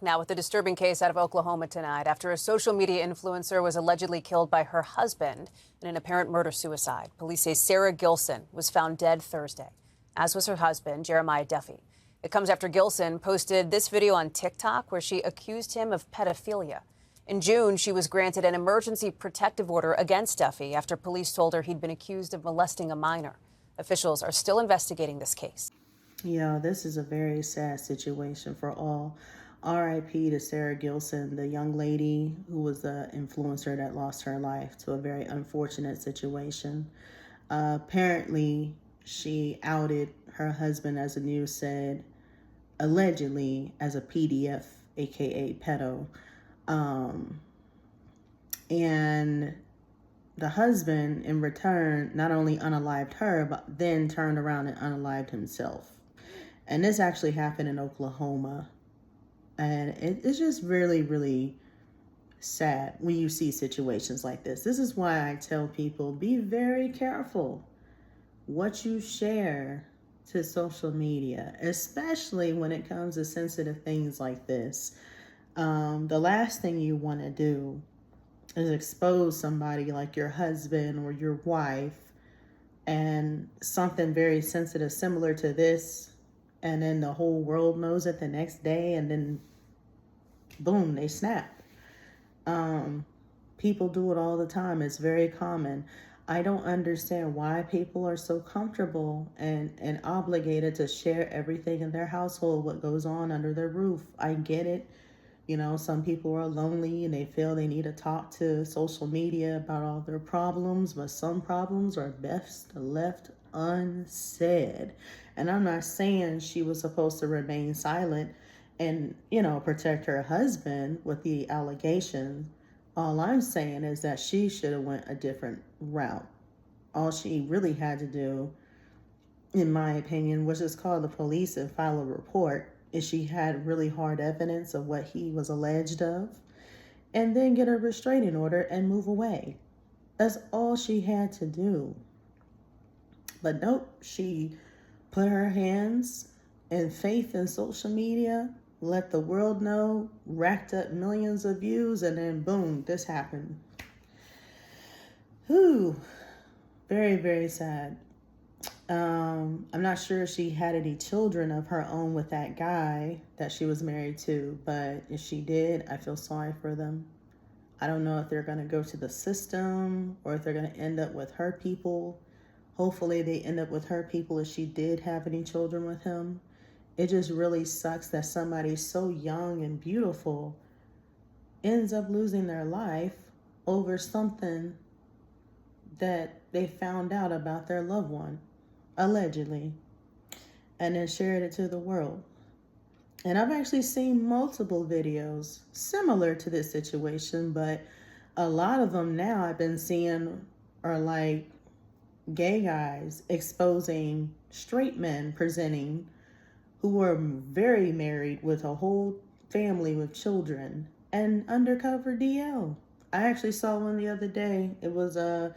Now, with a disturbing case out of Oklahoma tonight after a social media influencer was allegedly killed by her husband in an apparent murder-suicide. Police say Sarah Gilson was found dead Thursday, as was her husband, Jeremiah Duffey. It comes after Gilson posted this video on TikTok where she accused him of pedophilia. In June, she was granted an emergency protective order against Duffey after police told her he'd been accused of molesting a minor. Officials are still investigating this case. Yeah, this is a very sad situation for all. RIP to Sarah Gilson, the young lady who was the influencer that lost her life to a very unfortunate situation. Apparently, she outed her husband, as the news said, allegedly as a PDF, aka pedo. And the husband, in return, not only unalived her, but then turned around and unalived himself. And this actually happened in Oklahoma. And it's just really, really sad when you see situations like this. This is why I tell people, be very careful what you share to social media, especially when it comes to sensitive things like this. The last thing you want to do is expose somebody like your husband or your wife and something very sensitive similar to this, and then the whole world knows it the next day, and then boom, they snap. People do it all the time. It's very common. I don't understand why people are so comfortable and obligated to share everything in their household, what goes on under their roof. I get it. You know, some people are lonely and they feel they need to talk to social media about all their problems, but some problems are best left unsaid. And I'm not saying she was supposed to remain silent and, protect her husband with the allegations. All I'm saying is that she should have went a different route. All she really had to do, in my opinion, was just call the police and file a report if she had really hard evidence of what he was alleged of, and then get a restraining order and move away. That's all she had to do. But nope, she put her hands and faith in social media, let the world know, racked up millions of views, and then boom, this happened. Whew, very, very sad. I'm not sure if she had any children of her own with that guy that she was married to, but if she did, I feel sorry for them. I don't know if they're going to go to the system or if they're going to end up with her people. Hopefully they end up with her people if she did have any children with him. It just really sucks that somebody so young and beautiful ends up losing their life over something that they found out about their loved one, allegedly, and then shared it to the world. And I've actually seen multiple videos similar to this situation, but a lot of them now I've been seeing are like gay guys exposing straight men presenting who are very married with a whole family with children and undercover DL. I actually saw one the other day. It was a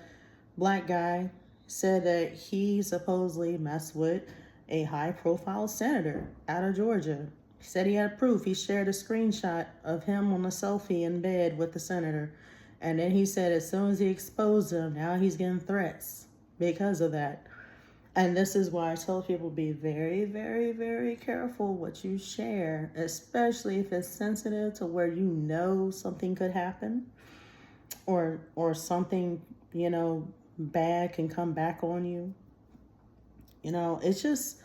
black guy, said that he supposedly messed with a high-profile senator out of Georgia. He said he had proof. He shared a screenshot of him on a selfie in bed with the senator. And then he said as soon as he exposed him, now he's getting threats because of that. And this is why I tell people, be very, very, very careful what you share, especially if it's sensitive to where you know something could happen or something, bad can come back on you. It's just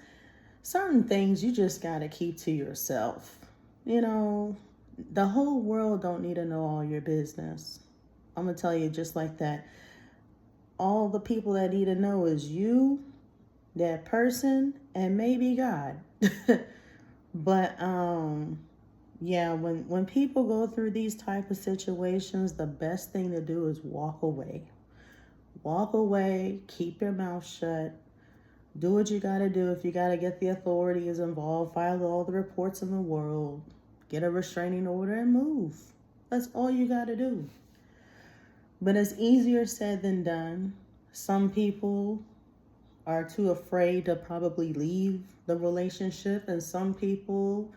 certain things you just got to keep to yourself. The whole world don't need to know all your business. I'm going to tell you just like that. All the people that need to know is you, that person, and maybe God. But yeah, when people go through these type of situations, the best thing to do is walk away. Walk away, keep your mouth shut. Do what you got to do. If you got to get the authorities involved, file all the reports in the world, get a restraining order and move. That's all you got to do. But it's easier said than done. Some people are too afraid to probably leave the relationship, and some people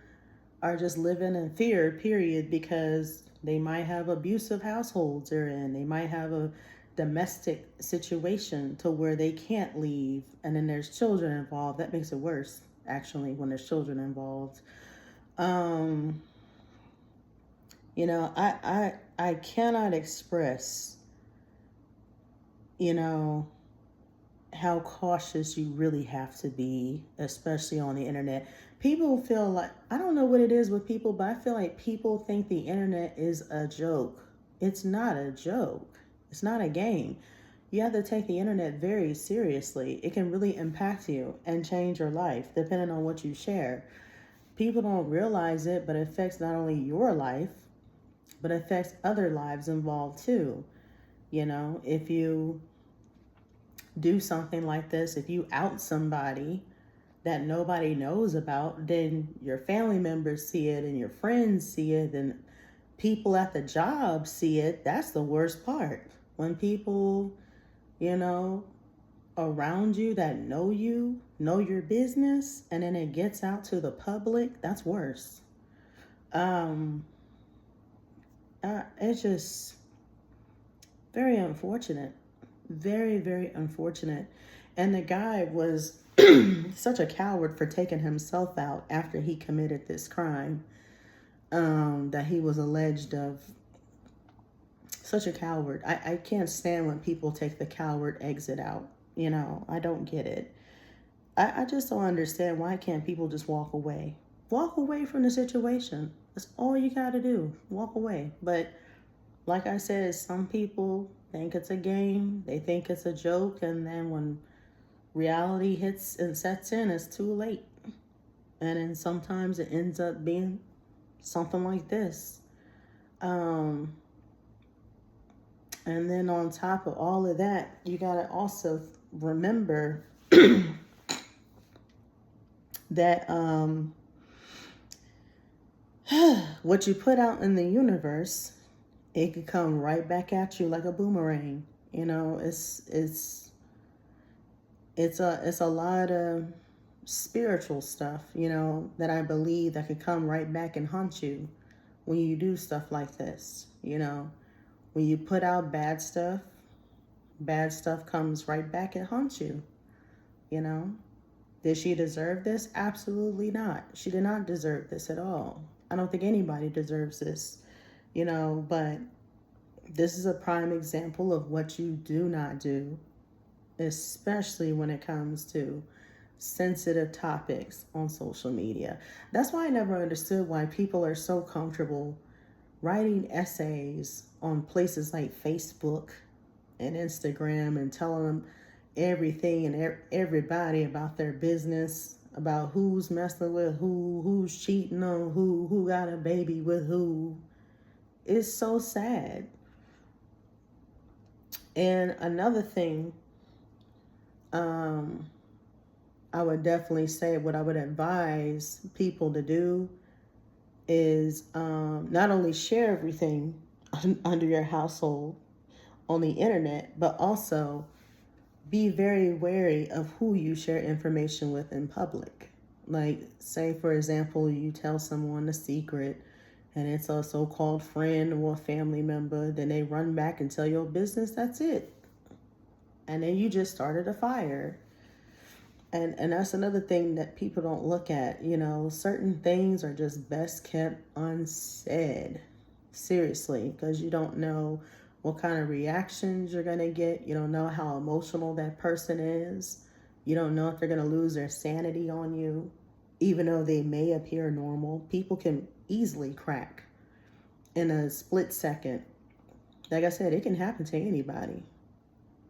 are just living in fear, period, because they might have abusive households they're in. They might have a domestic situation to where they can't leave, and then there's children involved. That makes it worse, actually, when there's children involved. Um, I cannot express, you know, how cautious you really have to be, especially on the internet. People feel like, I don't know what it is with people, but I feel like people think the internet is a joke. It's not a joke. It's not a game. You have to take the internet very seriously. It can really impact you and change your life depending on what you share. People don't realize it, but it affects not only your life, but it affects other lives involved too. If you do something like this, if you out somebody that nobody knows about, then your family members see it and your friends see it and people at the job see it. That's the worst part. When people, you know, around you that know your business, and then it gets out to the public, that's worse. Um, it's just very unfortunate. Very, very unfortunate. And the guy was such a coward for taking himself out after he committed this crime that he was alleged of. Such a coward. I can't stand when people take the coward exit out. I don't get it. I just don't understand, why can't people just walk away? Walk away from the situation. That's all you got to do. Walk away. But like I said, some people think it's a game. They think it's a joke. And then when reality hits and sets in, it's too late. And then sometimes it ends up being something like this. And then on top of all of that, you got to also remember that what you put out in the universe, it could come right back at you like a boomerang. It's a lot of spiritual stuff, that I believe that could come right back and haunt you when you do stuff like this. When you put out bad stuff comes right back and haunts you. Did she deserve this? Absolutely not. She did not deserve this at all. I don't think anybody deserves this, but this is a prime example of what you do not do, especially when it comes to sensitive topics on social media. That's why I never understood why people are so comfortable writing essays on places like Facebook and Instagram and telling them everything and everybody about their business, about who's messing with who's cheating on who got a baby with who. It's so sad. And another thing, I would definitely say, what I would advise people to do is not only share everything under your household on the internet, but also be very wary of who you share information with in public. Like, say, for example, you tell someone a secret and it's a so-called friend or a family member, then they run back and tell your business, that's it. And then you just started a fire. And that's another thing that people don't look at. Certain things are just best kept unsaid. Seriously, because you don't know what kind of reactions you're going to get. You don't know how emotional that person is. You don't know if they're going to lose their sanity on you. Even though they may appear normal, people can easily crack in a split second. Like I said, it can happen to anybody.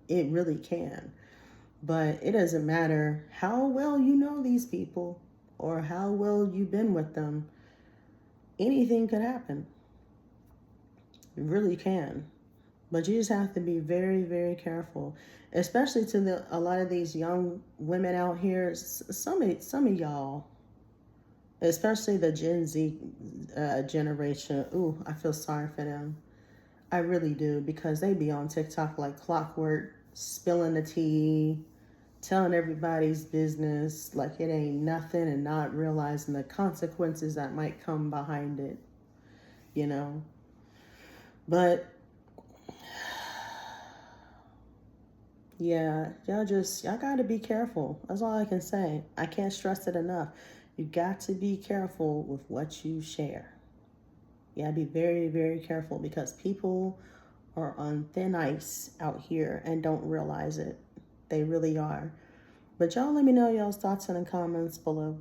It really can. But it doesn't matter how well you know these people or how well you've been with them. Anything could happen. It really can. But you just have to be very, very careful, especially to a lot of these young women out here. Some of y'all, especially the Gen Z generation. Ooh, I feel sorry for them. I really do, because they be on TikTok like clockwork, spilling the tea, telling everybody's business like it ain't nothing and not realizing the consequences that might come behind it, you know. But yeah, y'all gotta be careful. That's all I can say. I can't stress it enough. You got to be careful with what you share. Yeah, be very, very careful because people are on thin ice out here and don't realize it. They really are. But y'all let me know y'all's thoughts in the comments below.